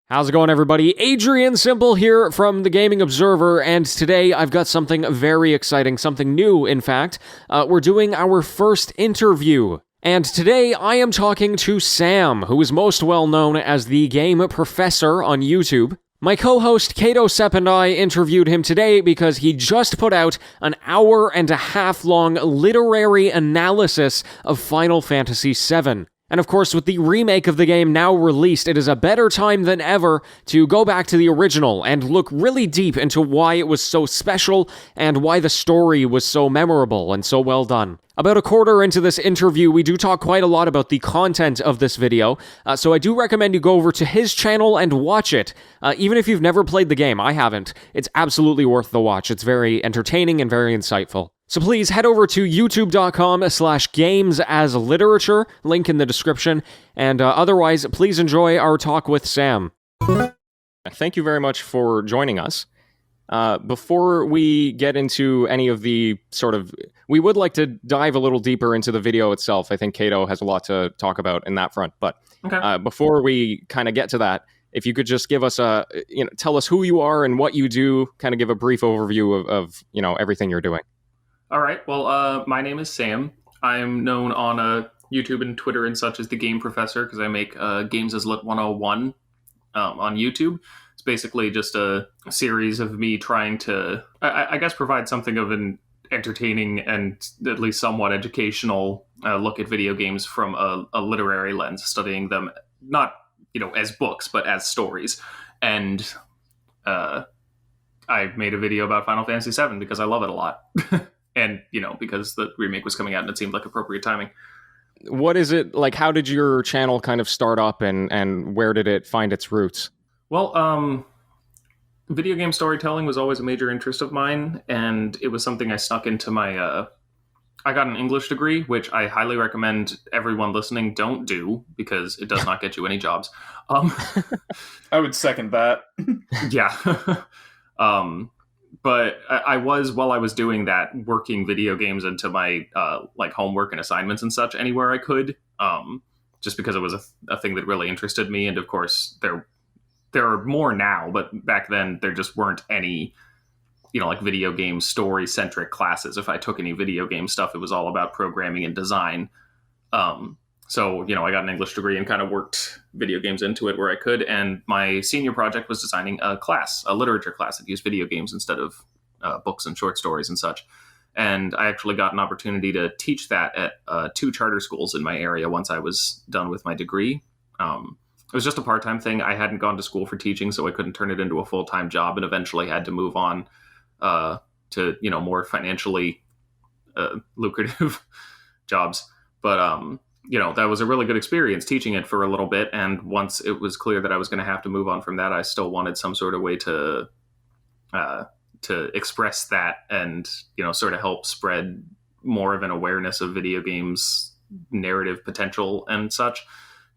How's it going, everybody? Adrian Simple here from the Gaming Observer, and today I've got something very exciting, something new, in fact. We're doing our first interview. And today I am talking to Sam, who is most well known as the Game Professor on YouTube. My co-host Kato and I interviewed him today because he just put out an hour-and-a-half-long literary analysis of Final Fantasy VII. And of course, with the remake of the game now released, it is a better time than ever to go back to the original and look really deep into why it was so special and why the story was so memorable and so well done. About a quarter into this interview, we do talk quite a lot about the content of this video, so I do recommend you go over to his channel and watch it. Even if you've never played the game, I haven't. It's absolutely worth the watch. It's very entertaining and very insightful. So please head over to youtube.com/gamesasliterature, link in the description, and otherwise, please enjoy our talk with Sam. Thank you very much for joining us. Before we get into any of the we would like to dive a little deeper into the video itself. I think Kato has a lot to talk about in that front, but before we kind of get to that, if you could just give us tell us who you are and what you do, kind of give a brief overview of everything you're doing. All right. Well, my name is Sam. I'm known on YouTube and Twitter and such as the Game Professor because I make Games as Lit 101 on YouTube. It's basically just a series of me trying to, I guess, provide something of an entertaining and at least somewhat educational look at video games from a literary lens, studying them not as books but as stories. And I made a video about Final Fantasy VII because I love it a lot. And, because the remake was coming out and it seemed like appropriate timing. What is it like? How did your channel kind of start up and where did it find its roots? Well, video game storytelling was always a major interest of mine, and it was something I snuck into my... I got an English degree, which I highly recommend everyone listening don't do, because it does not get you any jobs. I would second that. Yeah. But I was, while I was doing that, working video games into my homework and assignments and such anywhere I could, just because it was a thing that really interested me. And of course, there are more now, but back then there just weren't any, video game story-centric classes. If I took any video game stuff, it was all about programming and design. So, I got an English degree and kind of worked video games into it where I could. And my senior project was designing a literature class that used video games instead of books and short stories and such. And I actually got an opportunity to teach that at 2 charter schools in my area once I was done with my degree. It was just a part-time thing. I hadn't gone to school for teaching, so I couldn't turn it into a full-time job, and eventually had to move on to, more financially lucrative jobs. But, that was a really good experience teaching it for a little bit. And once it was clear that I was going to have to move on from that, I still wanted some sort of way to express that and, sort of help spread more of an awareness of video games narrative potential and such.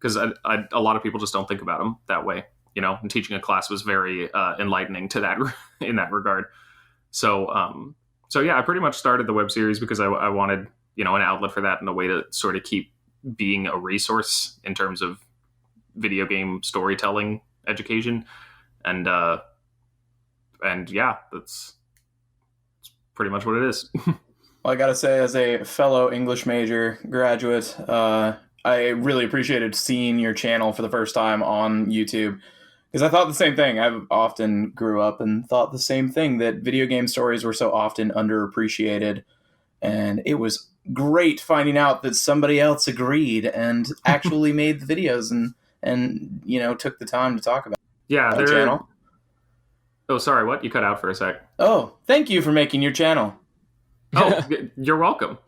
Because a lot of people just don't think about them that way, and teaching a class was very enlightening to that in that regard. So yeah, I pretty much started the web series because I wanted, an outlet for that and a way to sort of keep being a resource in terms of video game storytelling education. And yeah, that's pretty much what it is. Well, I gotta say, as a fellow English major graduate, I really appreciated seeing your channel for the first time on YouTube, because I thought the same thing. I often grew up and thought the same thing, that video game stories were so often underappreciated, and it was great finding out that somebody else agreed and actually made the videos and took the time to talk about their channel. Oh, sorry, what? You cut out for a sec. Oh, thank you for making your channel. Oh, you're welcome.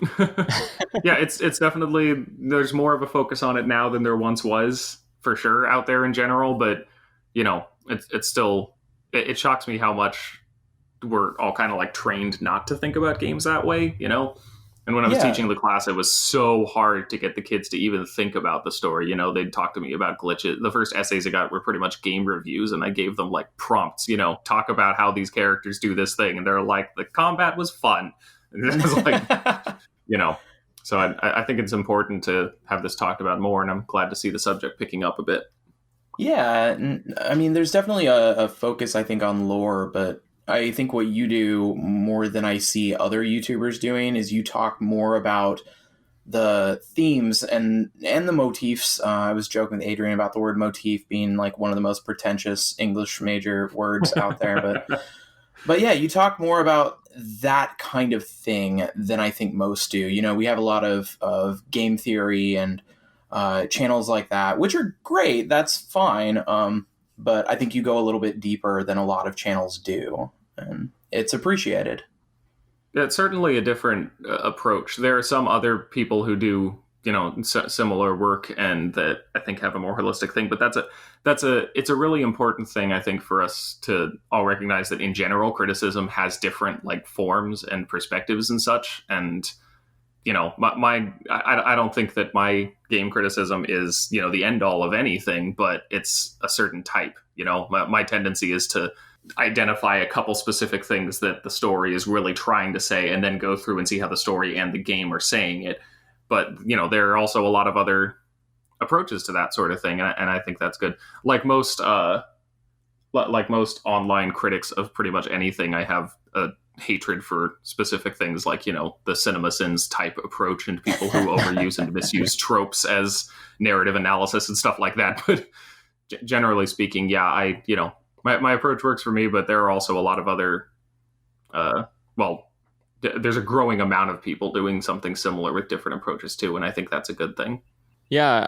Yeah, it's definitely, there's more of a focus on it now than there once was, for sure, out there in general. But, it's still, it shocks me how much we're all kind of like trained not to think about games that way, And when I was teaching the class, it was so hard to get the kids to even think about the story. They'd talk to me about glitches. The first essays I got were pretty much game reviews, and I gave them like prompts, talk about how these characters do this thing. And they're like, the combat was fun. And it was like, so I think it's important to have this talked about more, and I'm glad to see the subject picking up a bit. Yeah, I mean, there's definitely a focus, I think, on lore, but I think what you do more than I see other YouTubers doing is you talk more about the themes and the motifs. I was joking with Adrian about the word motif being like one of the most pretentious English major words out there, but yeah, you talk more about that kind of thing than I think most do. You know, we have a lot of game theory and channels like that, which are great. That's fine. But I think you go a little bit deeper than a lot of channels do, and it's appreciated. It's certainly a different approach. There are some other people who do, similar work and that I think have a more holistic thing. But it's a really important thing, I think, for us to all recognize that in general, criticism has different like forms and perspectives and such. And I don't think that my game criticism is the end all of anything, but it's a certain type. My tendency is to identify a couple specific things that the story is really trying to say and then go through and see how the story and the game are saying it. But there are also a lot of other approaches to that sort of thing, and I think that's good. Like most online critics of pretty much anything, I have a hatred for specific things like the CinemaSins type approach and people who overuse and misuse tropes as narrative analysis and stuff like that. But generally speaking, yeah, my approach works for me, but there are also a lot of other, there's a growing amount of people doing something similar with different approaches too, and I think that's a good thing. Yeah,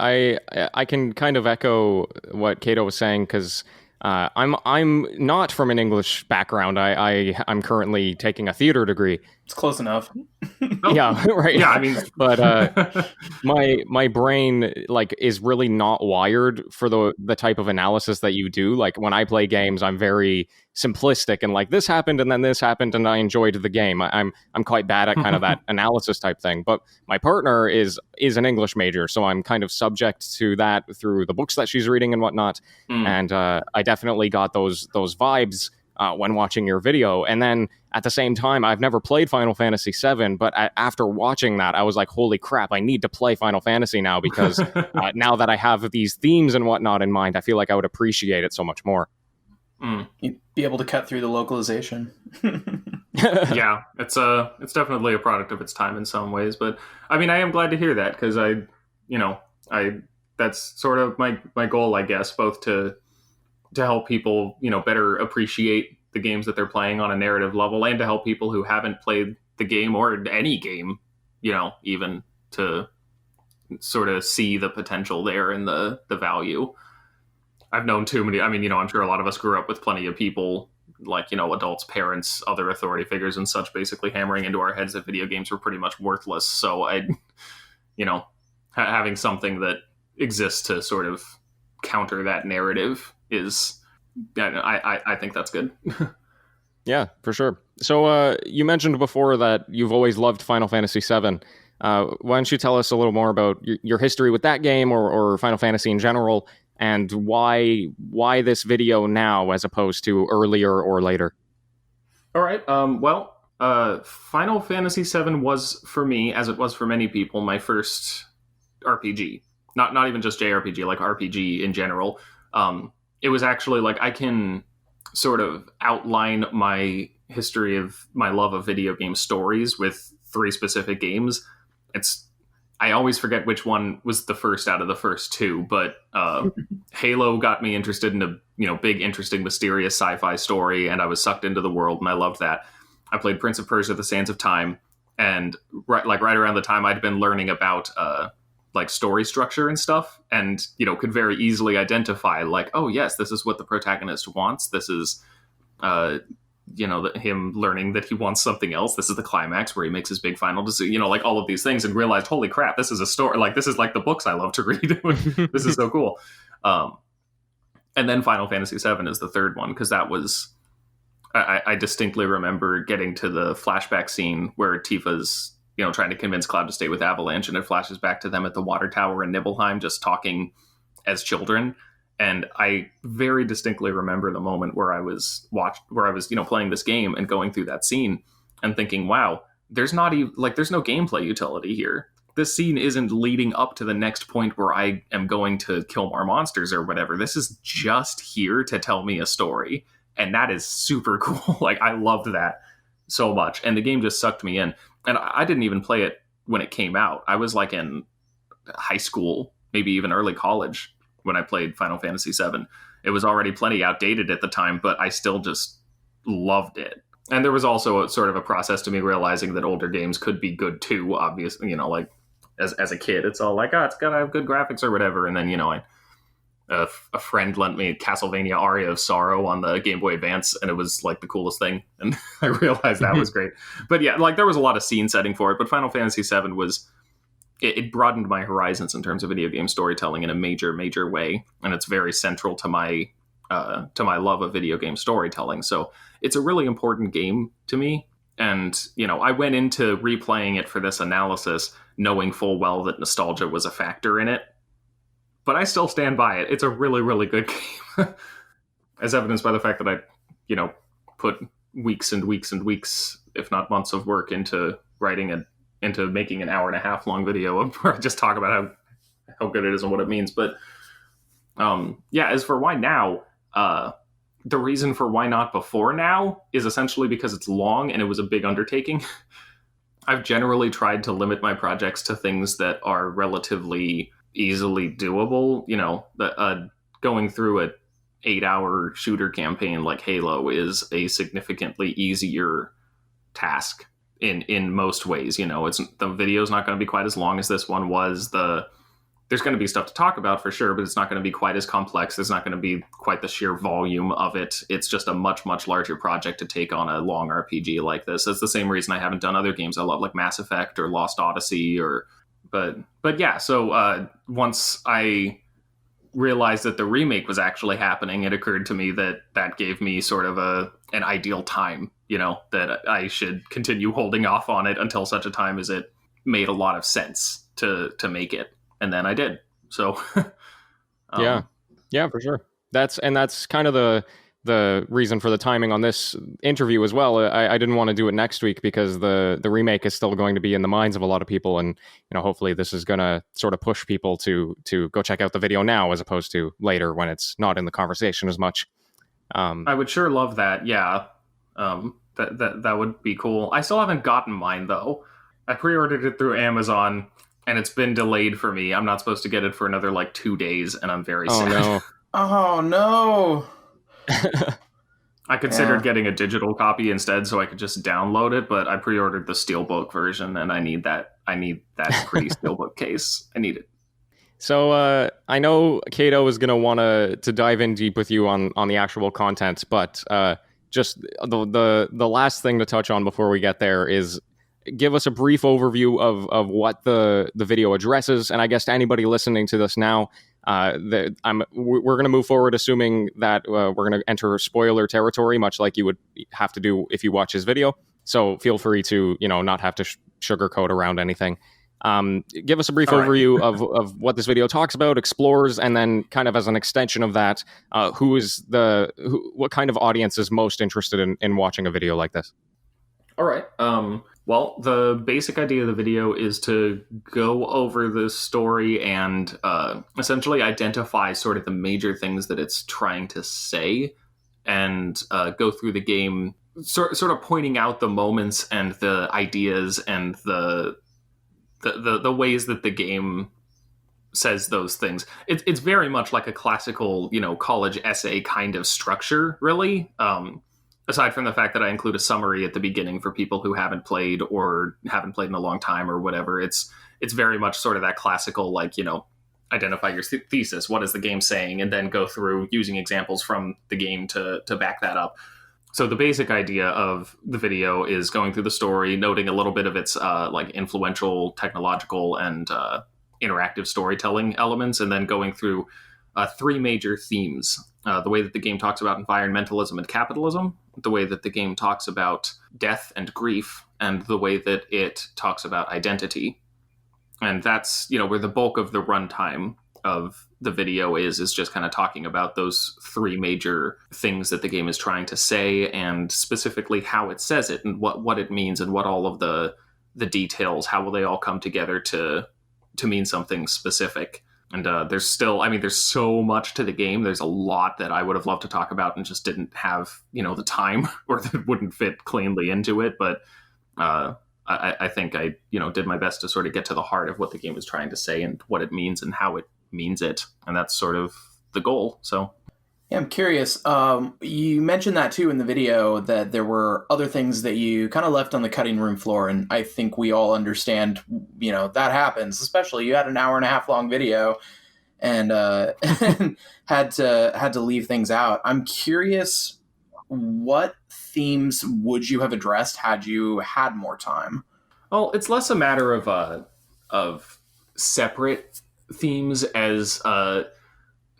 I can kind of echo what Kato was saying, because I'm not from an English background. I'm currently taking a theater degree. It's close enough. Yeah, right. Yeah, I mean, but my brain like is really not wired for the type of analysis that you do. Like when I play games, I'm very simplistic and like this happened and then this happened and I enjoyed the game. I'm quite bad at kind of that analysis type thing. But my partner is an English major, so I'm kind of subject to that through the books that she's reading and whatnot. And I definitely got those vibes when watching your video. And then at the same time, I've never played Final Fantasy VII, but after watching that, I was like, holy crap, I need to play Final Fantasy now, because now that I have these themes and whatnot in mind, I feel like I would appreciate it so much more. You'd be able to cut through the localization. Yeah, it's definitely a product of its time in some ways, but I mean, I am glad to hear that, because that's sort of my goal, I guess, both to help people, better appreciate the games that they're playing on a narrative level, and to help people who haven't played the game or any game, even to sort of see the potential there and the value. I've known too many. I mean, I'm sure a lot of us grew up with plenty of people like, adults, parents, other authority figures and such, basically hammering into our heads that video games were pretty much worthless. So having something that exists to sort of counter that narrative is, I think that's good. Yeah, for sure. So you mentioned before that you've always loved Final Fantasy VII. Why don't you tell us a little more about your history with that game or Final Fantasy in general, and why this video now as opposed to earlier or later? All right. Final Fantasy VII was, for me, as it was for many people, my first RPG. Not even just JRPG, like RPG in general. It was actually like, I can sort of outline my history of my love of video game stories with 3 specific games. I always forget which one was the first out of the first 2, but Halo got me interested in a big, interesting, mysterious sci-fi story, and I was sucked into the world, and I loved that. I played Prince of Persia: The Sands of Time, and right around the time I'd been learning about like story structure and stuff, and could very easily identify like, oh yes, this is what the protagonist wants. This is him learning that he wants something else. This is the climax where he makes his big final decision, like all of these things, and realized, holy crap, this is a story. Like, this is like the books I love to read. This is so cool. And then Final Fantasy VII is the third one, because that was, I distinctly remember getting to the flashback scene where Tifa's trying to convince Cloud to stay with Avalanche, and it flashes back to them at the water tower in Nibelheim, just talking as children. And I very distinctly remember the moment where I was playing this game and going through that scene and thinking, wow, there's no gameplay utility here. this scene isn't leading up to the next point where I am going to kill more monsters or whatever. This is just here to tell me a story. And that is super cool. Like, I loved that so much. And the game just sucked me in. And I didn't even play it when it came out. I was like in high school, maybe even early college when I played Final Fantasy VII. It was already plenty outdated at the time, but I still just loved it. And there was also a sort of a process to me realizing that older games could be good too, obviously, you know, like as a kid, it's all like, oh, it's got to have good graphics or whatever. And then, you know, a friend lent me Castlevania Aria of Sorrow on the Game Boy Advance, and it was like the coolest thing. And I realized that was great. But yeah, like there was a lot of scene setting for it, but Final Fantasy VII was, it broadened my horizons in terms of video game storytelling in a major way. And it's very central to my love of video game storytelling. So it's a really important game to me. And, you know, I went into replaying it for this analysis knowing full well that nostalgia was a factor in it. But I still stand by it. It's a really, really good game. As evidenced by the fact that I, you know, put weeks and weeks and weeks, if not months of work into into making an 1.5 hour long video where I just talk about how good it is and what it means. But yeah, as for why now, the reason for why not before now is essentially because it's long and it was a big undertaking. I've generally tried to limit my projects to things that are relatively easily doable. You know, going through an 8-hour shooter campaign like Halo is a significantly easier task in most ways. You know, the video's not going to be quite as long as this one was. There's going to be stuff to talk about for sure, but it's not going to be quite as complex. There's not going to be quite the sheer volume of it. It's just a much larger project to take on a long RPG like this. That's the same reason I haven't done other games I love, like Mass Effect or Lost Odyssey, but yeah. So once I realized that the remake was actually happening, it occurred to me that gave me sort of an ideal time, you know, that I should continue holding off on it until such a time as it made a lot of sense to make it. And then I did. So yeah, for sure. That's kind of the reason for the timing on this interview as well. I didn't want to do it next week because the remake is still going to be in the minds of a lot of people, and you know, hopefully this is going to sort of push people to go check out the video now as opposed to later when it's not in the conversation as much. I would sure love that. Yeah, that would be cool. I still haven't gotten mine though. I pre-ordered it through Amazon. And it's been delayed for me. I'm not supposed to get it for another, 2 days, and I'm very sad. No. Oh, no. I considered getting a digital copy instead so I could just download it, but I pre-ordered the Steelbook version, and I need that pretty Steelbook case. I need it. So I know Kato is going to want to dive in deep with you on the actual content, but just the last thing to touch on before we get there is give us a brief overview of what the video addresses, and I guess to anybody listening to this now, we're going to move forward assuming that we're going to enter spoiler territory, much like you would have to do if you watch his video. So feel free to not have to sugarcoat around anything. Give us a brief overview of what this video talks about, explores, and then kind of as an extension of that, what kind of audience is most interested in watching a video like this? All right. Well, the basic idea of the video is to go over the story and essentially identify sort of the major things that it's trying to say, and go through the game, sort of pointing out the moments and the ideas and the ways that the game says those things. It's very much like a classical, college essay kind of structure, really. Aside from the fact that I include a summary at the beginning for people who haven't played in a long time or whatever, it's very much sort of that classical, identify your thesis. What is the game saying? And then go through using examples from the game to back that up. So the basic idea of the video is going through the story, noting a little bit of its influential technological and interactive storytelling elements, and then going through 3 major themes. The way that the game talks about environmentalism and capitalism, the way that the game talks about death and grief, and the way that it talks about identity. And that's, where the bulk of the runtime of the video is just kind of talking about those 3 major things that the game is trying to say, and specifically how it says it and what it means and what all of the the details? How will they all come together to mean something specific? And there's so much to the game. There's a lot that I would have loved to talk about and just didn't have, the time, or that wouldn't fit cleanly into it. But I think I, did my best to sort of get to the heart of what the game is trying to say and what it means and how it means it. And that's sort of the goal. So. Yeah, I'm curious. You mentioned that too in the video, that there were other things that you kind of left on the cutting room floor, and I think we all understand, that happens. Especially you had an 1.5 hour long video, and and had to leave things out. I'm curious, what themes would you have addressed had you had more time? Well, it's less a matter of separate themes as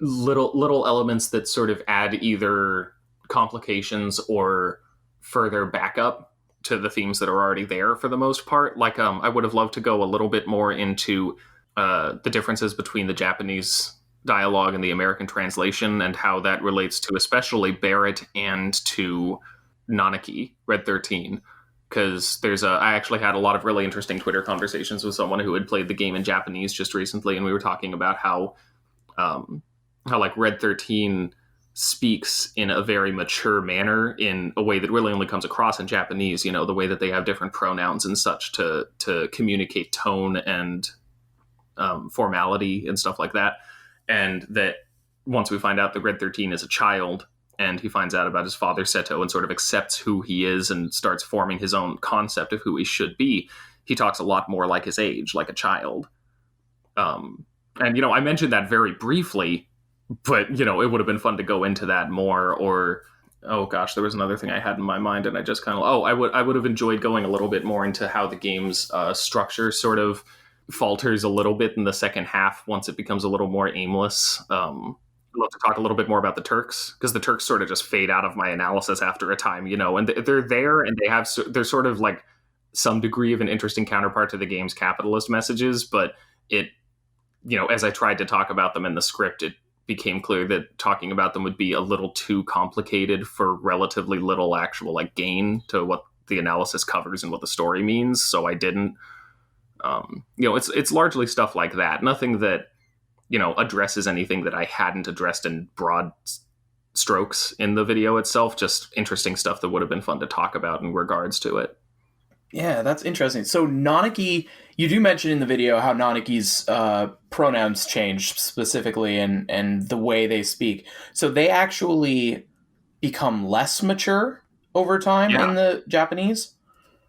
little elements that sort of add either complications or further backup to the themes that are already there for the most part. Like, I would have loved to go a little bit more into the differences between the Japanese dialogue and the American translation, and how that relates to especially Barrett and to Nanaki, Red 13. Because I actually had a lot of really interesting Twitter conversations with someone who had played the game in Japanese just recently, and we were talking about how like Red 13 speaks in a very mature manner, in a way that really only comes across in Japanese, the way that they have different pronouns and such to communicate tone and formality and stuff like that. And that once we find out that Red 13 is a child, and he finds out about his father Seto and sort of accepts who he is and starts forming his own concept of who he should be, he talks a lot more like his age, like a child. And, I mentioned that very briefly, but, it would have been fun to go into that more. Or, oh gosh, there was another thing I had in my mind, and I just kind of, I would have enjoyed going a little bit more into how the game's structure sort of falters a little bit in the second half once it becomes a little more aimless. I'd love to talk a little bit more about the Turks, because the Turks sort of just fade out of my analysis after a time, and they're there, and they're sort of like some degree of an interesting counterpart to the game's capitalist messages. But it, as I tried to talk about them in the script, it became clear that talking about them would be a little too complicated for relatively little actual gain to what the analysis covers and what the story means. So I didn't. It's largely stuff like that. Nothing that addresses anything that I hadn't addressed in broad strokes in the video itself. Just interesting stuff that would have been fun to talk about in regards to it. Yeah, that's interesting. So Nanaki, you do mention in the video how Nanaki's pronouns change specifically, and the way they speak. So they actually become less mature over time in the Japanese?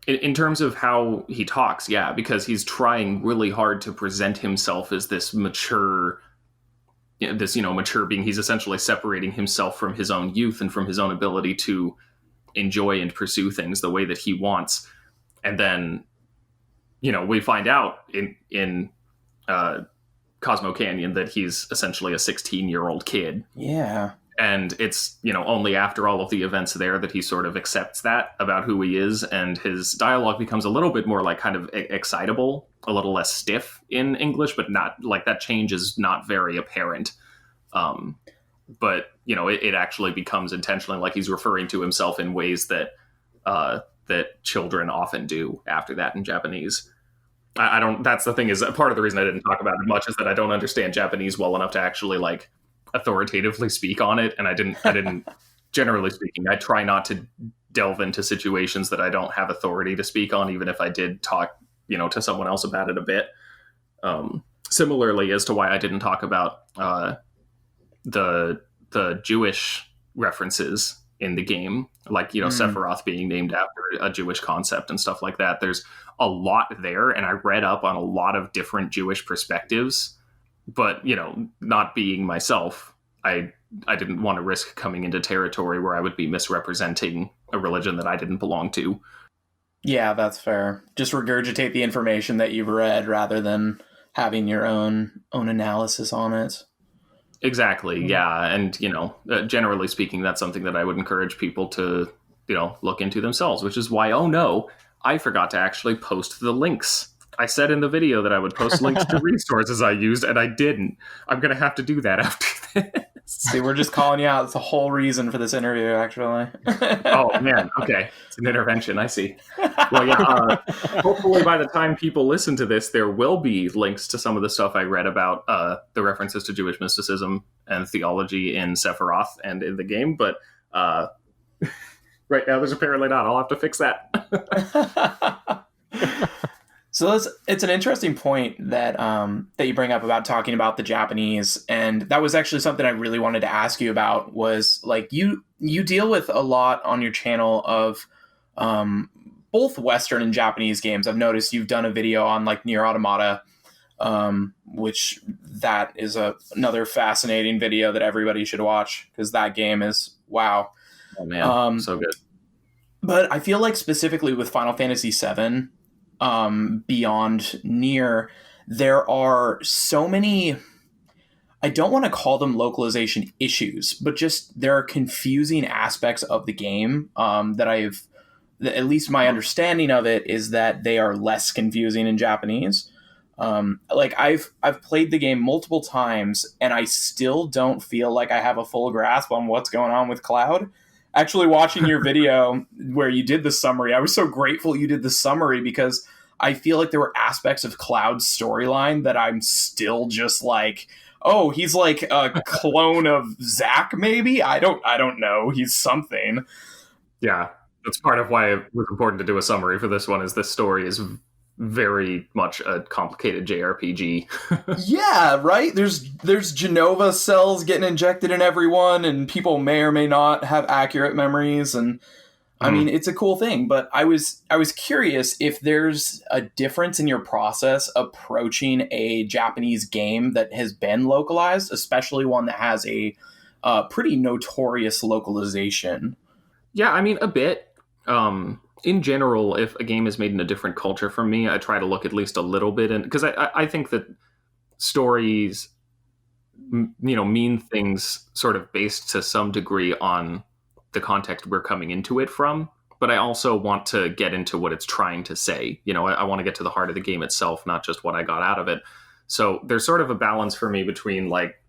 In terms of how he talks, yeah, because he's trying really hard to present himself as this mature, mature being. He's essentially separating himself from his own youth and from his own ability to enjoy and pursue things the way that he wants. And then, we find out in Cosmo Canyon that he's essentially a 16-year-old kid. Yeah. And it's, only after all of the events there that he sort of accepts that about who he is. And his dialogue becomes a little bit more kind of excitable, a little less stiff in English, but not that change is not very apparent. But, it actually becomes intentionally he's referring to himself in ways that children often do after that in Japanese. I don't, that's the thing, is part of the reason I didn't talk about it much is that I don't understand Japanese well enough to actually authoritatively speak on it. And I didn't generally speaking, I try not to delve into situations that I don't have authority to speak on, even if I did talk, to someone else about it a bit. Similarly as to why I didn't talk about the Jewish references in the game, Sephiroth being named after a Jewish concept and stuff like that. There's a lot there, and I read up on a lot of different Jewish perspectives, but not being myself, I didn't want to risk coming into territory where I would be misrepresenting a religion that I didn't belong to. Yeah, that's fair. Just regurgitate the information that you've read rather than having your own analysis on it. Exactly. Yeah. And, generally speaking, that's something that I would encourage people to, look into themselves, which is why, oh no, I forgot to actually post the links. I said in the video that I would post links to resources I used, and I didn't. I'm going to have to do that after that. See, we're just calling you out. It's the whole reason for this interview, actually. Oh man, okay, it's an intervention. I see. Well, yeah. Hopefully, by the time people listen to this, there will be links to some of the stuff I read about the references to Jewish mysticism and theology in Sephiroth and in the game. But right now, there's apparently not. I'll have to fix that. So it's an interesting point that that you bring up about talking about the Japanese, and that was actually something I really wanted to ask you about. Was like you deal with a lot on your channel of both Western and Japanese games. I've noticed you've done a video on like Nier Automata, which that is another fascinating video that everybody should watch because that game is wow. Oh man, so good. But I feel like specifically with Final Fantasy VII. Beyond Nier, there are so many, I don't want to call them localization issues, but just there are confusing aspects of the game that at least my understanding of it is that they are less confusing in Japanese. Like I've played the game multiple times and I still don't feel like I have a full grasp on what's going on with Cloud. Actually, watching your video where you did the summary, I was so grateful you did the summary because I feel like there were aspects of Cloud's storyline that I'm still just like, oh, he's like a clone of Zack, maybe? I don't know. He's something. Yeah, that's part of why it was important to do a summary for this one. Is this story is very much a complicated JRPG. Yeah, right? There's Genova cells getting injected in everyone, and people may or may not have accurate memories, and I mean, it's a cool thing, but I was curious if there's a difference in your process approaching a Japanese game that has been localized, especially one that has a pretty notorious localization. Yeah, I mean, a bit. In general, if a game is made in a different culture from me, I try to look at least a little bit in, because I think that stories, mean things sort of based to some degree on the context we're coming into it from. But I also want to get into what it's trying to say. I want to get to the heart of the game itself, not just what I got out of it. So there's sort of a balance for me between like,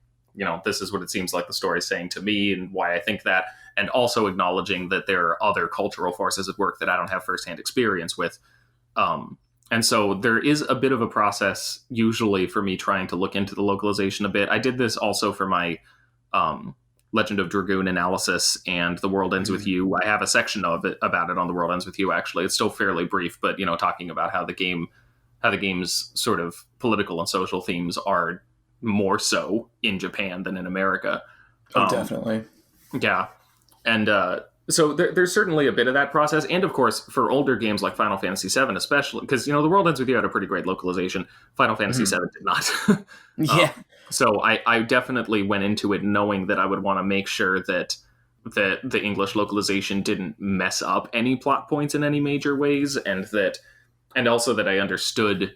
this is what it seems like the story is saying to me and why I think that, and also acknowledging that there are other cultural forces at work that I don't have firsthand experience with. And so there is a bit of a process usually for me trying to look into the localization a bit. I did this also for my Legend of Dragoon analysis and The World Ends With You. I have a section of it about it on The World Ends With You, actually. It's still fairly brief, but, talking about how the game's sort of political and social themes are more so in Japan than in America. Oh, definitely. Yeah. And so there's certainly a bit of that process. And of course, for older games like Final Fantasy VII, especially, because, The World Ends With You had a pretty great localization. Final Fantasy VII did not. Yeah. So I definitely went into it knowing that I would want to make sure that the English localization didn't mess up any plot points in any major ways, and also that I understood,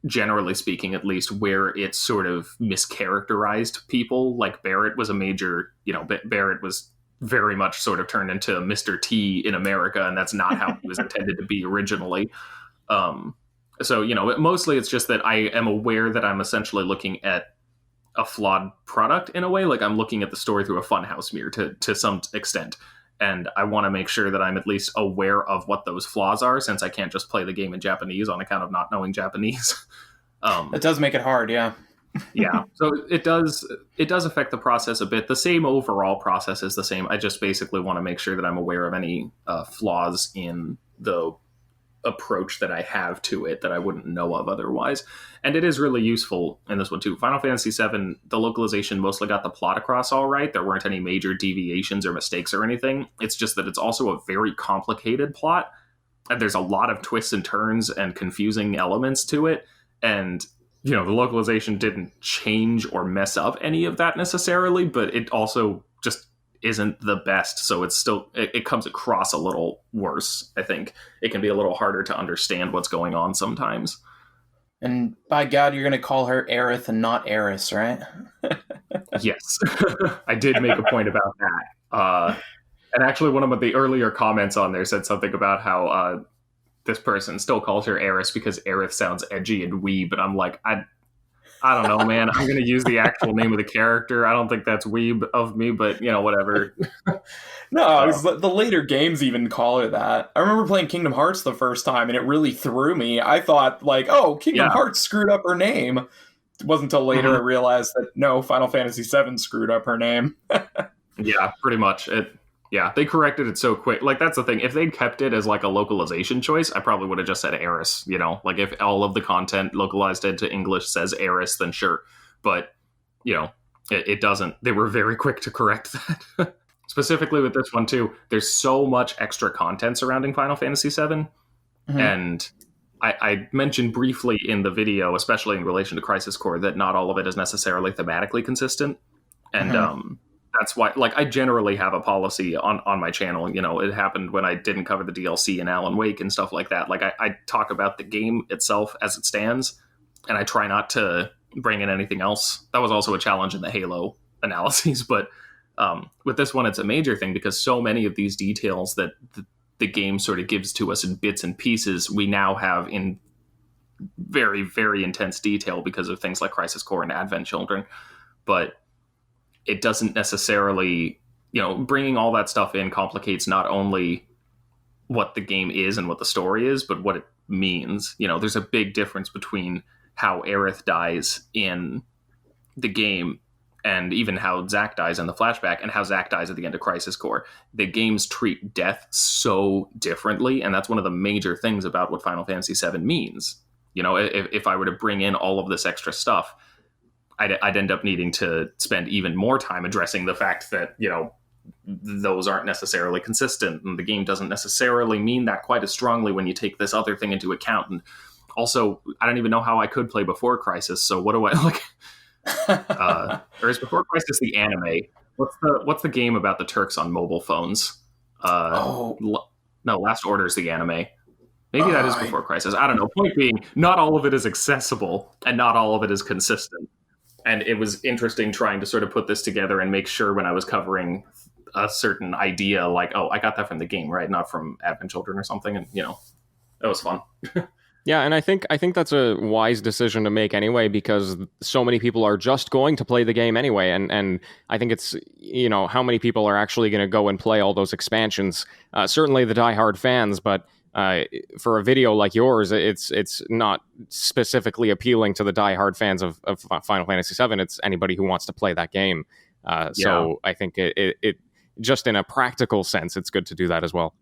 generally speaking, at least, where it sort of mischaracterized people. Like Barrett was a major, Barrett was very much sort of turned into Mr. T in America, and that's not how he was intended to be originally. So, mostly it's just that I am aware that I'm essentially looking at a flawed product in a way. Like I'm looking at the story through a funhouse mirror to some extent. And I want to make sure that I'm at least aware of what those flaws are, since I can't just play the game in Japanese on account of not knowing Japanese. It does make it hard, yeah. Yeah, so it does affect the process a bit. The same overall process is the same. I just basically want to make sure that I'm aware of any flaws in the approach that I have to it that I wouldn't know of otherwise. And it is really useful in this one too. Final Fantasy VII, the localization mostly got the plot across all right. There weren't any major deviations or mistakes or anything. It's just that it's also a very complicated plot, and there's a lot of twists and turns and confusing elements to it. And the localization didn't change or mess up any of that necessarily, but it also just isn't the best. So it's still, it comes across a little worse. I think it can be a little harder to understand what's going on sometimes. And by God, you're going to call her Aerith and not Eris, right? Yes. I did make a point about that. And actually one of the earlier comments on there said something about how this person still calls her Eris because Aerith sounds edgy and wee, but I'm like, I don't know, man. I'm going to use the actual name of the character. I don't think that's weeb of me, but, whatever. No, it's the later games even call it that. I remember playing Kingdom Hearts the first time, and it really threw me. I thought, like, oh, Kingdom Hearts screwed up her name. It wasn't until later I realized that, no, Final Fantasy VII screwed up her name. Yeah, pretty much. They corrected it so quick. Like, that's the thing. If they'd kept it as, like, a localization choice, I probably would have just said Eris, Like, if all of the content localized into English says Eris, then sure. But, it doesn't. They were very quick to correct that. Specifically with this one, too, there's so much extra content surrounding Final Fantasy VII. And I mentioned briefly in the video, especially in relation to Crisis Core, that not all of it is necessarily thematically consistent. And that's why, like, I generally have a policy on my channel. It happened when I didn't cover the DLC in Alan Wake and stuff like that. Like, I talk about the game itself as it stands, and I try not to bring in anything else. That was also a challenge in the Halo analyses, but with this one, it's a major thing because so many of these details that the game sort of gives to us in bits and pieces, we now have in very, very intense detail because of things like Crisis Core and Advent Children. But it doesn't necessarily, bringing all that stuff in complicates not only what the game is and what the story is, but what it means. There's a big difference between how Aerith dies in the game and even how Zack dies in the flashback and how Zack dies at the end of Crisis Core. The games treat death so differently, and that's one of the major things about what Final Fantasy VII means. If I were to bring in all of this extra stuff, I'd end up needing to spend even more time addressing the fact that, those aren't necessarily consistent, and the game doesn't necessarily mean that quite as strongly when you take this other thing into account. And also, I don't even know how I could play Before Crisis, so what do I, like... or is Before Crisis the anime? What's the game about the Turks on mobile phones? No, Last Order is the anime. Maybe that is Before Crisis. I don't know. Point being, not all of it is accessible, and not all of it is consistent. And it was interesting trying to sort of put this together and make sure when I was covering a certain idea, like, oh, I got that from the game, right? Not from Advent Children or something. And, that was fun. Yeah, and I think that's a wise decision to make anyway, because so many people are just going to play the game anyway, and I think it's, how many people are actually going to go and play all those expansions. Certainly the diehard fans, but for a video like yours, it's not specifically appealing to the diehard fans of Final Fantasy VII. It's anybody who wants to play that game. So I think it just in a practical sense, it's good to do that as well.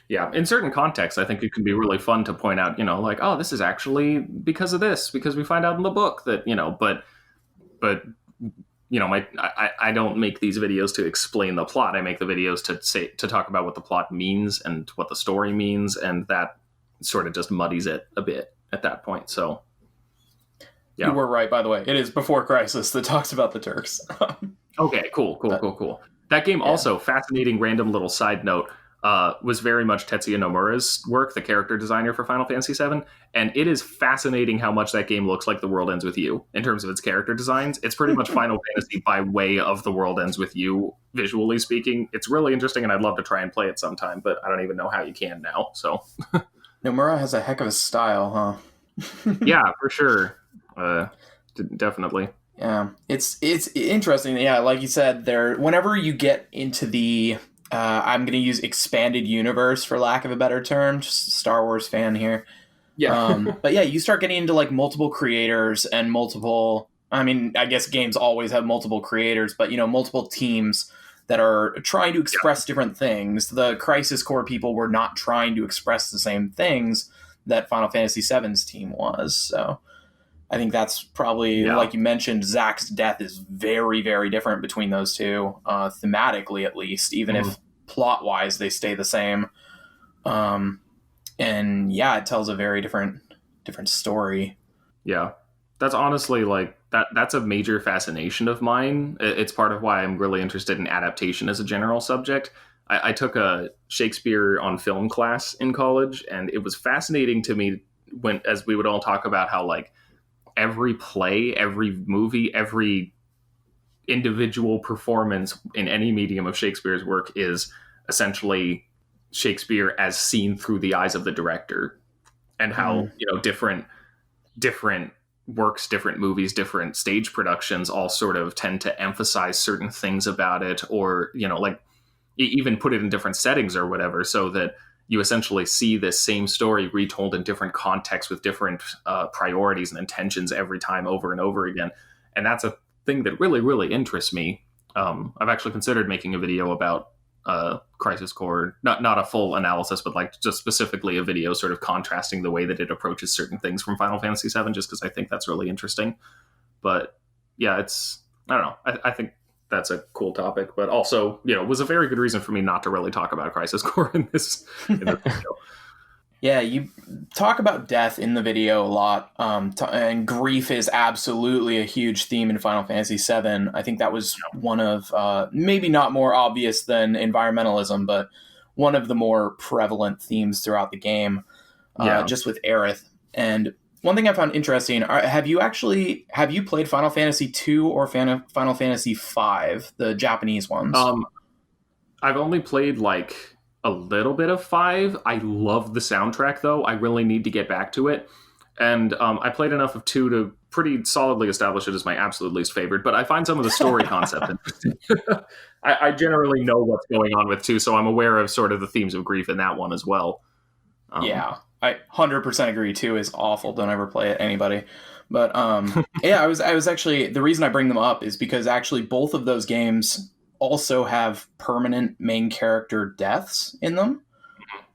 Yeah, in certain contexts, I think it can be really fun to point out, like, oh, this is actually because of this, because we find out in the book that, but I don't make these videos to explain the plot. I make the videos to talk about what the plot means and what the story means, and that sort of just muddies it a bit at that point. So, yeah. You were right, by the way. It is Before Crisis that talks about the Turks. Okay, cool. That game also, fascinating random little side note, was very much Tetsuya Nomura's work, the character designer for Final Fantasy VII, and it is fascinating how much that game looks like The World Ends With You in terms of its character designs. It's pretty much Final Fantasy by way of The World Ends With You, visually speaking. It's really interesting, and I'd love to try and play it sometime, but I don't even know how you can now, so... Nomura has a heck of a style, huh? Yeah, for sure. Definitely. Yeah, it's interesting. Yeah, like you said, whenever you get into the... I'm going to use expanded universe for lack of a better term. Just a Star Wars fan here. Yeah. But yeah, you start getting into like multiple creators and multiple, I mean, I guess games always have multiple creators, but multiple teams that are trying to express different things. The Crisis Core people were not trying to express the same things that Final Fantasy VII's team was. So I think that's probably, like you mentioned, Zack's death is very, very different between those two, thematically at least, even if plot-wise they stay the same. And yeah, it tells a very different story. Yeah, that's honestly like that's a major fascination of mine. It's part of why I'm really interested in adaptation as a general subject. I took a Shakespeare on film class in college, and it was fascinating to me as we would all talk about how like every play, every movie, every individual performance in any medium of Shakespeare's work is essentially Shakespeare as seen through the eyes of the director, and how different works, different movies, different stage productions all sort of tend to emphasize certain things about it, or, like even put it in different settings or whatever, so that you essentially see this same story retold in different contexts with different priorities and intentions every time over and over again. And that's a thing that really, really interests me. I've actually considered making a video about Crisis Core, not a full analysis, but like just specifically a video sort of contrasting the way that it approaches certain things from Final Fantasy VII, just because I think that's really interesting. But yeah, I don't know. I think that's a cool topic, but also, was a very good reason for me not to really talk about Crisis Core in this video. Yeah, you talk about death in the video a lot, and grief is absolutely a huge theme in Final Fantasy VII. I think that was one of, maybe not more obvious than environmentalism, but one of the more prevalent themes throughout the game, just with Aerith. And one thing I found interesting, have you played Final Fantasy II or Final Fantasy V, the Japanese ones? I've only played like a little bit of 5. I love the soundtrack, though. I really need to get back to it. And I played enough of 2 to pretty solidly establish it as my absolute least favorite, but I find some of the story concept interesting. I generally know what's going on with 2, so I'm aware of sort of the themes of grief in that one as well. Yeah, I 100% agree. 2 is awful. Don't ever play it, anybody. But yeah, I was actually, the reason I bring them up is because actually both of those games also have permanent main character deaths in them.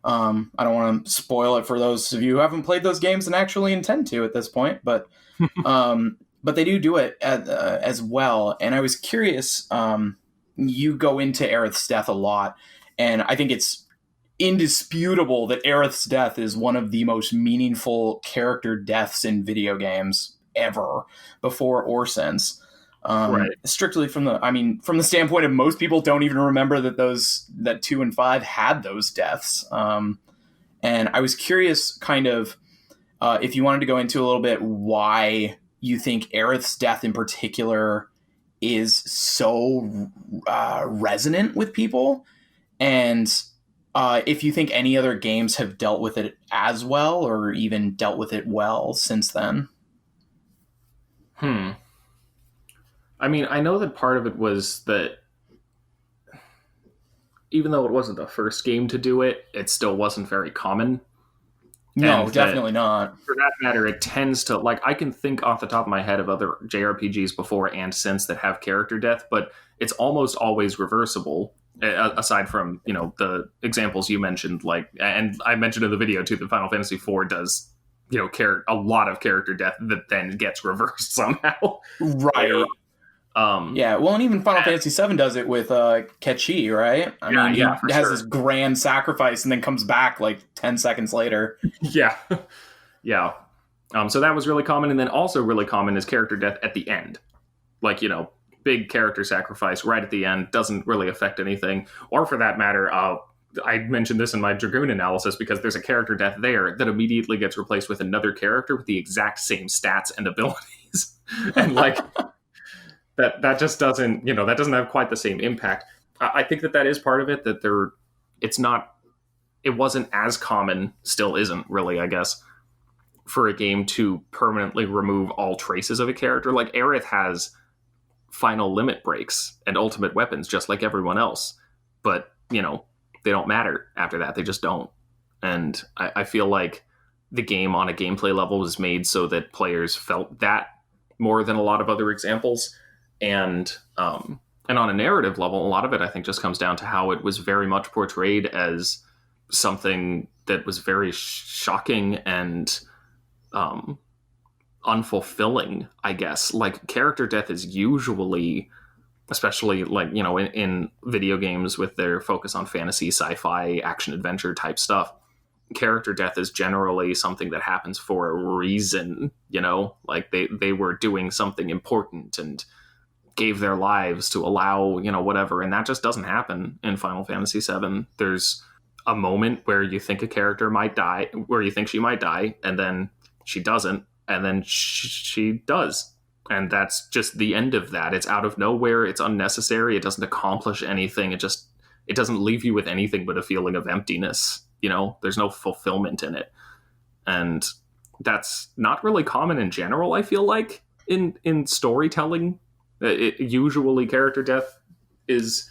I don't want to spoil it for those of you who haven't played those games and actually intend to at this point, but they do it as well. And I was curious, you go into Aerith's death a lot, and I think it's indisputable that Aerith's death is one of the most meaningful character deaths in video games ever, before or since. Right. Strictly from the standpoint of most people don't even remember that 2 and 5 had those deaths. And I was curious kind of if you wanted to go into a little bit why you think Aerith's death in particular is so resonant with people, and if you think any other games have dealt with it as well, or even dealt with it well since then. I mean, I know that part of it was that even though it wasn't the first game to do it, it still wasn't very common. No, definitely not. For that matter, it tends to, like, I can think off the top of my head of other JRPGs before and since that have character death, but it's almost always reversible, aside from, the examples you mentioned, like, and I mentioned in the video too, that Final Fantasy IV does, a lot of character death that then gets reversed somehow. Right. Yeah, well, and even Final Fantasy VII does it with Kechi, right? I mean, he has this grand sacrifice and then comes back like 10 seconds later. Yeah. So that was really common, and then also really common is character death at the end. Like, big character sacrifice right at the end, doesn't really affect anything. Or for that matter, I mentioned this in my Dragoon analysis because there's a character death there that immediately gets replaced with another character with the exact same stats and abilities. And like... That just doesn't, that doesn't have quite the same impact. I think that is part of it, that it wasn't as common, still isn't really, I guess, for a game to permanently remove all traces of a character. Like, Aerith has final limit breaks and ultimate weapons, just like everyone else. But, they don't matter after that. They just don't. And I feel like the game on a gameplay level was made so that players felt that more than a lot of other examples. And on a narrative level, a lot of it, I think, just comes down to how it was very much portrayed as something that was very shocking and unfulfilling, I guess. Like, character death is usually, especially like, in video games with their focus on fantasy, sci-fi, action-adventure type stuff, character death is generally something that happens for a reason, like they were doing something important and gave their lives to allow, whatever. And that just doesn't happen in Final Fantasy VII. There's a moment where you think a character might die, where you think she might die, and then she doesn't, and then she does. And that's just the end of that. It's out of nowhere. It's unnecessary. It doesn't accomplish anything. It doesn't leave you with anything but a feeling of emptiness. There's no fulfillment in it. And that's not really common in general, I feel like, in storytelling. Usually character death is...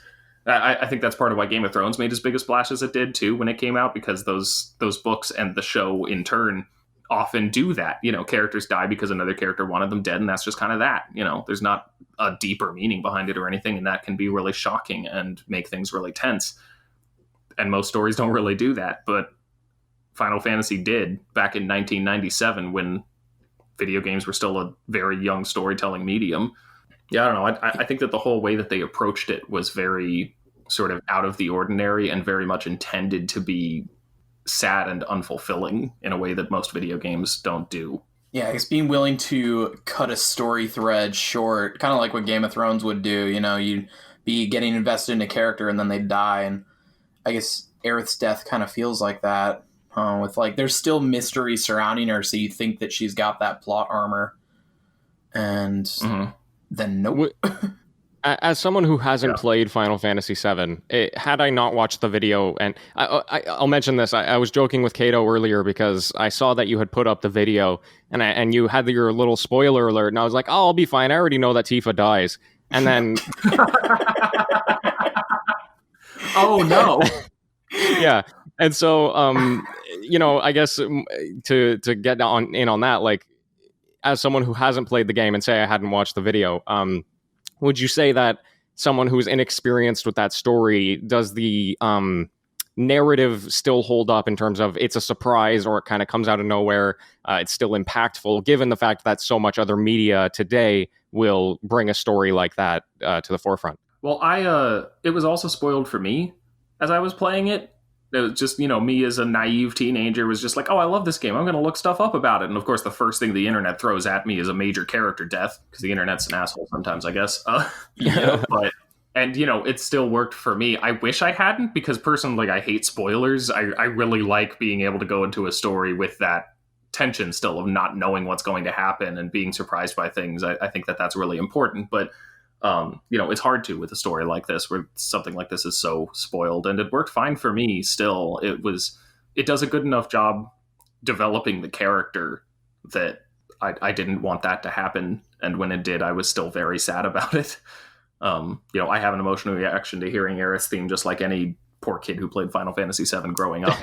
I think that's part of why Game of Thrones made as big a splash as it did too when it came out, because those books and the show in turn often do that. Characters die because another character wanted them dead, and that's just kind of that. There's not a deeper meaning behind it or anything, and that can be really shocking and make things really tense. And most stories don't really do that, but Final Fantasy did back in 1997 when video games were still a very young storytelling medium. Yeah, I don't know. I think that the whole way that they approached it was very sort of out of the ordinary and very much intended to be sad and unfulfilling in a way that most video games don't do. Yeah, it's being willing to cut a story thread short, kind of like what Game of Thrones would do. You'd be getting invested in a character and then they'd die. And I guess Aerith's death kind of feels like that. With there's still mystery surrounding her, so you think that she's got that plot armor. And... Mm-hmm. Then nope. As someone who hasn't played Final Fantasy VII, had I not watched the video, and I'll mention this, I was joking with Kato earlier because I saw that you had put up the video, and you had your little spoiler alert, and I was like, oh, I'll be fine, I already know that Tifa dies. And then... Oh, no. Yeah. And so, I guess to get in on that, as someone who hasn't played the game and say I hadn't watched the video, would you say that someone who's inexperienced with that story, does the narrative still hold up in terms of it's a surprise or it kind of comes out of nowhere? It's still impactful, given the fact that so much other media today will bring a story like that to the forefront. Well, it was also spoiled for me as I was playing it. It was just, me as a naive teenager was just like, oh, I love this game, I'm going to look stuff up about it. And of course, the first thing the internet throws at me is a major character death, because the internet's an asshole sometimes, I guess. But it still worked for me. I wish I hadn't, because personally, I hate spoilers. I really like being able to go into a story with that tension still of not knowing what's going to happen and being surprised by things. I think that that's really important. But it's hard to with a story like this, where something like this is so spoiled, and it worked fine for me still. It does a good enough job developing the character that I didn't want that to happen. And when it did, I was still very sad about it. I have an emotional reaction to hearing Aerith's theme, just like any poor kid who played Final Fantasy VII growing up.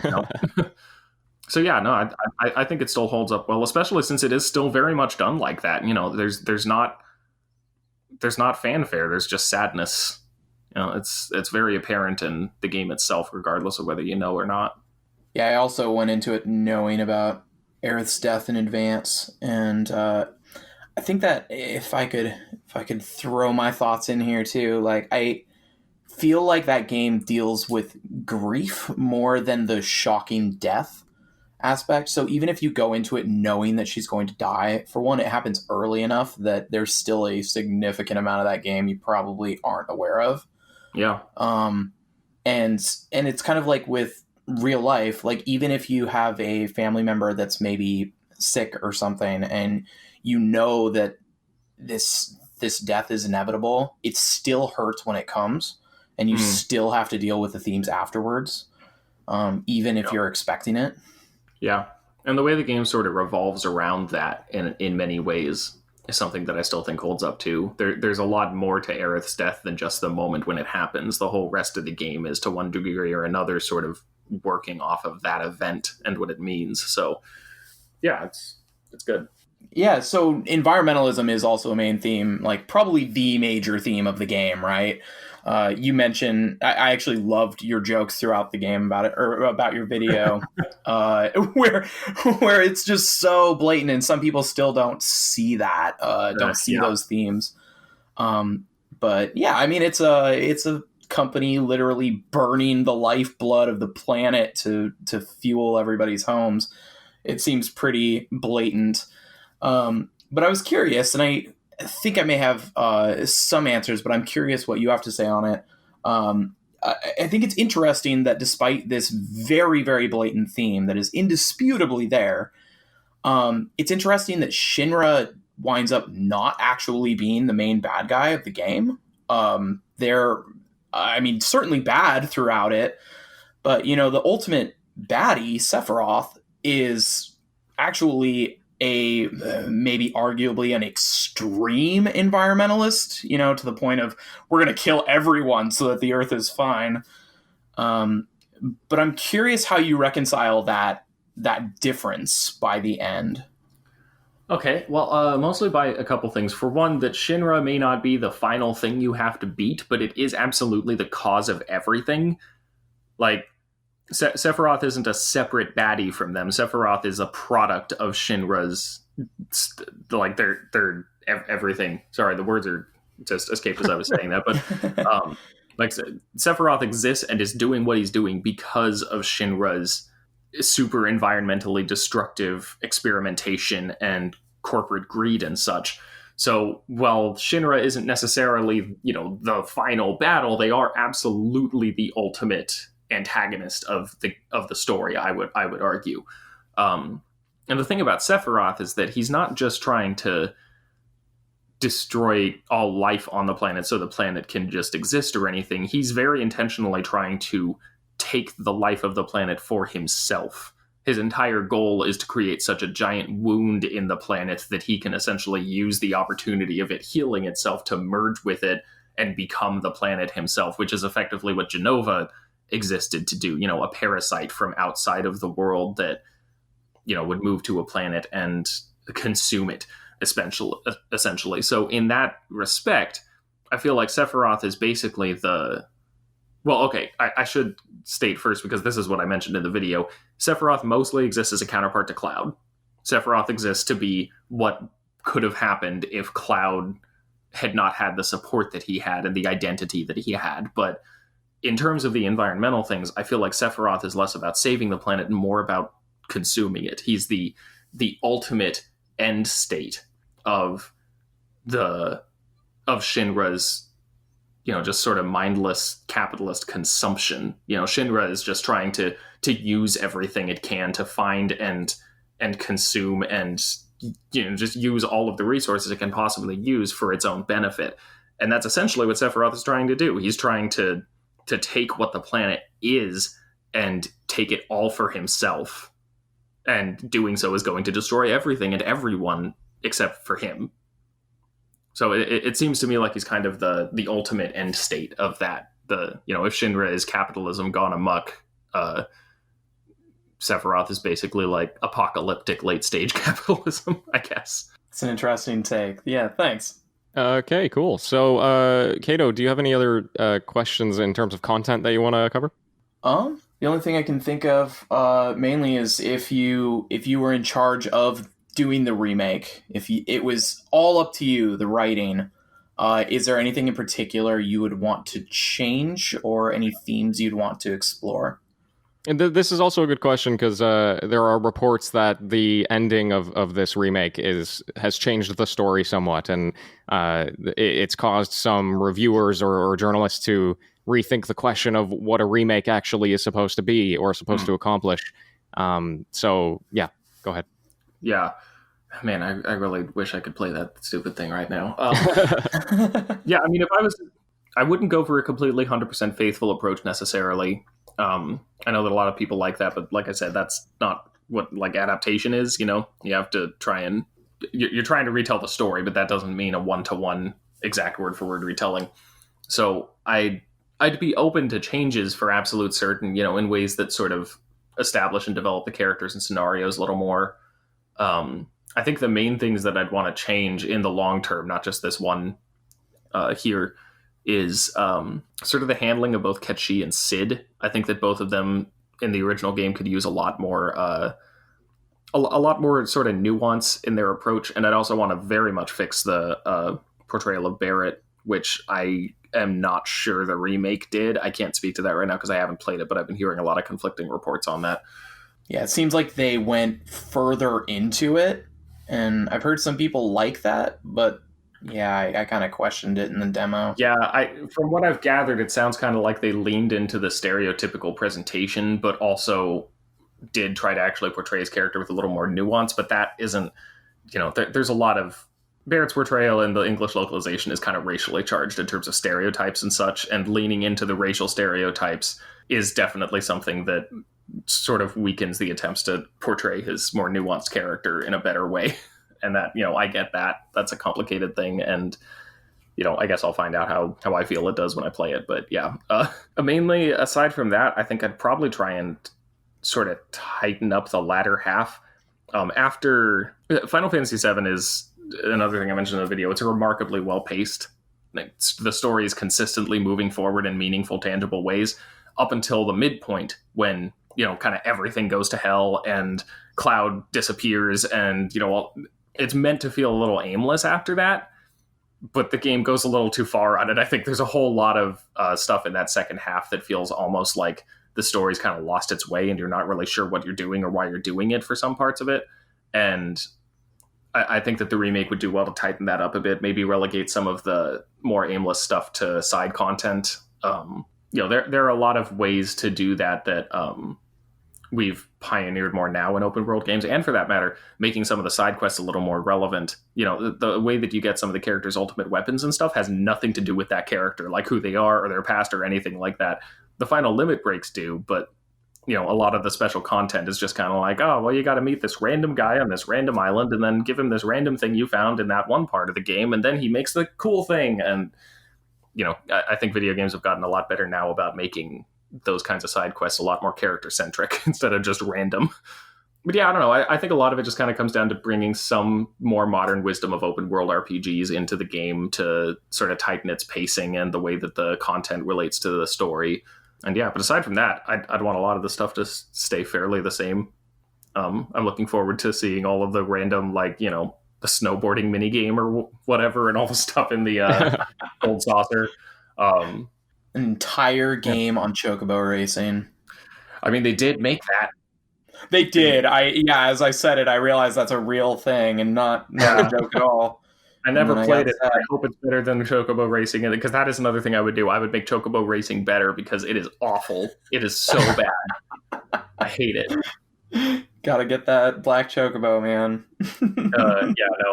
So yeah, no, I think it still holds up well, especially since it is still very much done like that. There's not fanfare. There's just sadness. It's very apparent in the game itself, regardless of whether you know or not. Yeah, I also went into it knowing about Aerith's death in advance, and I think that if I could throw my thoughts in here too, I feel like that game deals with grief more than the shocking death aspect. So even if you go into it knowing that she's going to die, for one, it happens early enough that there's still a significant amount of that game you probably aren't aware of. Yeah. And it's kind of like with real life, even if you have a family member that's maybe sick or something, and you know that this death is inevitable, it still hurts when it comes, and you still have to deal with the themes afterwards, even if you're expecting it. Yeah, and the way the game sort of revolves around that in many ways is something that I still think holds up too. There's a lot more to Aerith's death than just the moment when it happens. The whole rest of the game is, to one degree or another, sort of working off of that event and what it means. So yeah, it's good. Yeah, so environmentalism is also a main theme, probably the major theme of the game, right? You mentioned, I actually loved your jokes throughout the game about it, or about your video, where it's just so blatant, and some people still don't see that, those themes. But yeah, I mean, it's a company literally burning the lifeblood of the planet to fuel everybody's homes. It seems pretty blatant. But I was curious, and I think I may have some answers, but I'm curious what you have to say on it. I think it's interesting that despite this very, very blatant theme that is indisputably there, it's interesting that Shinra winds up not actually being the main bad guy of the game. They're, certainly bad throughout it, but, the ultimate baddie, Sephiroth, is actually a maybe arguably an extreme environmentalist, to the point of we're going to kill everyone so that the earth is fine. But I'm curious how you reconcile that difference by the end. Okay, well, mostly by a couple things. For one, that Shinra may not be the final thing you have to beat, but it is absolutely the cause of everything. Like, Sephiroth isn't a separate baddie from them. Sephiroth is a product of Shinra's, like, their everything. Sorry, the words are just escaped as I was saying that, but like, Sephiroth exists and is doing what he's doing because of Shinra's super environmentally destructive experimentation and corporate greed and such. So while Shinra isn't necessarily, the final battle, they are absolutely the ultimate antagonist of the story, I would argue. And the thing about Sephiroth is that he's not just trying to destroy all life on the planet so the planet can just exist or anything. He's very intentionally trying to take the life of the planet for himself. His entire goal is to create such a giant wound in the planet that he can essentially use the opportunity of it healing itself to merge with it and become the planet himself, which is effectively what Genova existed to do, a parasite from outside of the world that, would move to a planet and consume it, essentially. So in that respect, I feel like Sephiroth is basically I should state first, because this is what I mentioned in the video, Sephiroth mostly exists as a counterpart to Cloud. Sephiroth exists to be what could have happened if Cloud had not had the support that he had and the identity that he had. But in terms of the environmental things, I feel like Sephiroth is less about saving the planet and more about consuming it. He's the ultimate end state of Shinra's, just sort of mindless capitalist consumption. Shinra is just trying to use everything it can to find and consume and, just use all of the resources it can possibly use for its own benefit. And that's essentially what Sephiroth is trying to do. He's trying to take what the planet is and take it all for himself. And doing so is going to destroy everything and everyone except for him. So it seems to me like he's kind of the ultimate end state of that. If Shinra is capitalism gone amok, Sephiroth is basically like apocalyptic late stage capitalism, I guess. It's an interesting take. Yeah, thanks. Okay, cool. So, Kato, do you have any other questions in terms of content that you want to cover? The only thing I can think of mainly is if you were in charge of doing the remake, it was all up to you, the writing, is there anything in particular you would want to change or any themes you'd want to explore? And this is also a good question because there are reports that the ending of this remake has changed the story somewhat, and it's caused some reviewers or journalists to rethink the question of what a remake actually is supposed to be or supposed to accomplish. So, yeah, go ahead. Yeah. Man, I really wish I could play that stupid thing right now. Yeah, I mean, I wouldn't go for a completely 100% faithful approach necessarily. I know that a lot of people like that, but like I said, that's not what like adaptation is. You have to you're trying to retell the story, but that doesn't mean a one-to-one exact word-for-word retelling. So I'd be open to changes for absolute certain, in ways that sort of establish and develop the characters and scenarios a little more. I think the main things that I'd want to change in the long term, not just this one here, is sort of the handling of both Ketchi and Sid. I think that both of them in the original game could use a lot more sort of nuance in their approach. And I'd also want to very much fix the portrayal of Barrett, which I am not sure the remake did. I can't speak to that right now because I haven't played it, but I've been hearing a lot of conflicting reports on that. Yeah, it seems like they went further into it, and I've heard some people like that, but yeah, I kind of questioned it in the demo. Yeah, from what I've gathered, it sounds kind of like they leaned into the stereotypical presentation, but also did try to actually portray his character with a little more nuance, but that isn't, there's a lot of Barrett's portrayal in the English localization is kind of racially charged in terms of stereotypes and such, and leaning into the racial stereotypes is definitely something that sort of weakens the attempts to portray his more nuanced character in a better way. And that, I get that. That's a complicated thing. And, I guess I'll find out how I feel it does when I play it. But yeah, mainly aside from that, I think I'd probably try and sort of tighten up the latter half. After Final Fantasy VII is another thing I mentioned in the video. It's remarkably well paced. The story is consistently moving forward in meaningful, tangible ways up until the midpoint when, kind of everything goes to hell and Cloud disappears and, it's meant to feel a little aimless after that, but the game goes a little too far on it. I think there's a whole lot of stuff in that second half that feels almost like the story's kind of lost its way and you're not really sure what you're doing or why you're doing it for some parts of it. And I think that the remake would do well to tighten that up a bit, maybe relegate some of the more aimless stuff to side content. There are a lot of ways to do that we've pioneered more now in open world games, and for that matter, making some of the side quests a little more relevant. The way that you get some of the characters' ultimate weapons and stuff has nothing to do with that character, like who they are or their past or anything like that. The final limit breaks do, but a lot of the special content is just kind of like, oh, well, you got to meet this random guy on this random island and then give him this random thing you found in that one part of the game, and then he makes the cool thing. And I think video games have gotten a lot better now about making those kinds of side quests a lot more character centric instead of just random. But yeah, I don't know. I think a lot of it just kind of comes down to bringing some more modern wisdom of open world RPGs into the game to sort of tighten its pacing and the way that the content relates to the story. And yeah, but aside from that, I'd want a lot of the stuff to stay fairly the same. I'm looking forward to seeing all of the random, the snowboarding minigame or whatever, and all the stuff in the Gold Saucer. An entire game on Chocobo racing. I mean, they did make that. They did. As I said it, I realized that's a real thing and not a joke at all. I never played it. I hope it's better than Chocobo Racing, because that is another thing I would do. I would make Chocobo Racing better because it is awful. It is so bad. I hate it. Gotta get that black Chocobo, man.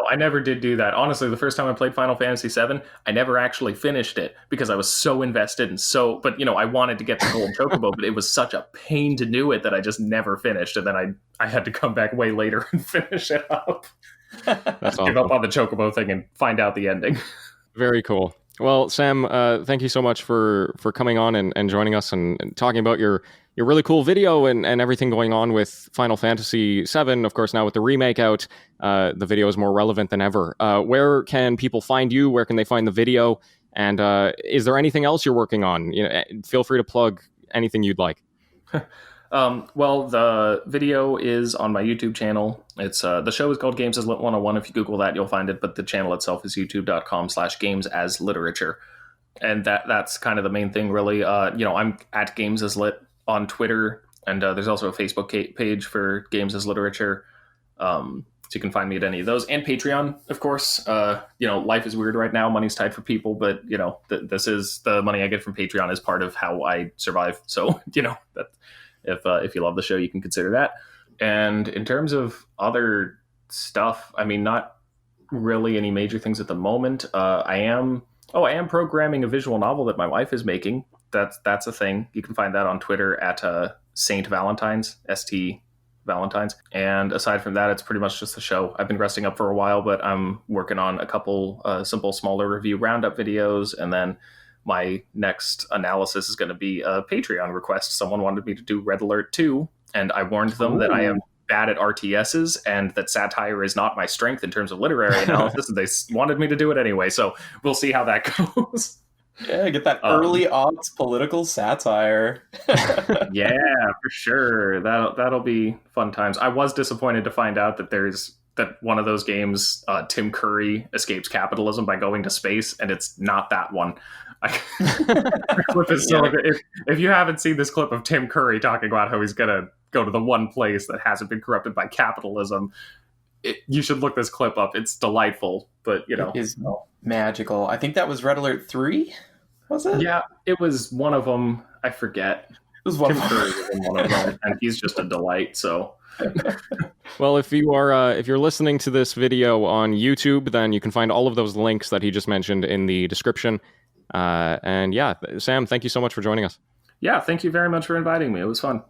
I never did do that. Honestly, the first time I played Final Fantasy VII, I never actually finished it because I was so invested and but I wanted to get the gold Chocobo, but it was such a pain to do it that I just never finished. And then I had to come back way later and finish it up. That's awesome. Give up on the Chocobo thing and find out the ending. Very cool. Well, Sam, thank you so much for coming on and joining us and talking about your really cool video and everything going on with Final Fantasy VII. Of course, now with the remake out, the video is more relevant than ever. Where can people find you? Where can they find the video? And is there anything else you're working on? Feel free to plug anything you'd like. Well, the video is on my YouTube channel. It's the show is called Games as Lit 101. If you Google that, you'll find it. But the channel itself is youtube.com/gamesasliterature. And that's kind of the main thing, really. I'm at Games as Lit on Twitter. And there's also a Facebook page for Games as Literature. So you can find me at any of those. And Patreon, of course. Life is weird right now. Money's tight for people. But, this is the money I get from Patreon is part of how I survive. So, that. If you love the show, you can consider that. And in terms of other stuff, I mean, not really any major things at the moment. I am programming a visual novel that my wife is making. That's a thing. You can find that on Twitter at Saint Valentine's, St. Valentine's. And aside from that, it's pretty much just the show. I've been resting up for a while, but I'm working on a couple simple, smaller review roundup videos, and then my next analysis is going to be a Patreon request. Someone wanted me to do Red Alert 2, and I warned them that I am bad at RTSs and that satire is not my strength in terms of literary analysis, and they wanted me to do it anyway, so we'll see how that goes. Yeah, get that early aughts political satire. Yeah, for sure. That'll be fun times. I was disappointed to find out that one of those games, Tim Curry escapes capitalism by going to space, and it's not that one. Clip is so if you haven't seen this clip of Tim Curry talking about how he's gonna go to the one place that hasn't been corrupted by capitalism, you should look this clip up. It's delightful, but it is magical. I think that was Red Alert 3, was it? Yeah, it was one of them. I forget. It was one Tim Curry was in one of them, and he's just a delight. So. Well, if you're listening to this video on YouTube, then you can find all of those links that he just mentioned in the description. And yeah, Sam, thank you so much for joining us. Yeah, thank you very much for inviting me. It was fun.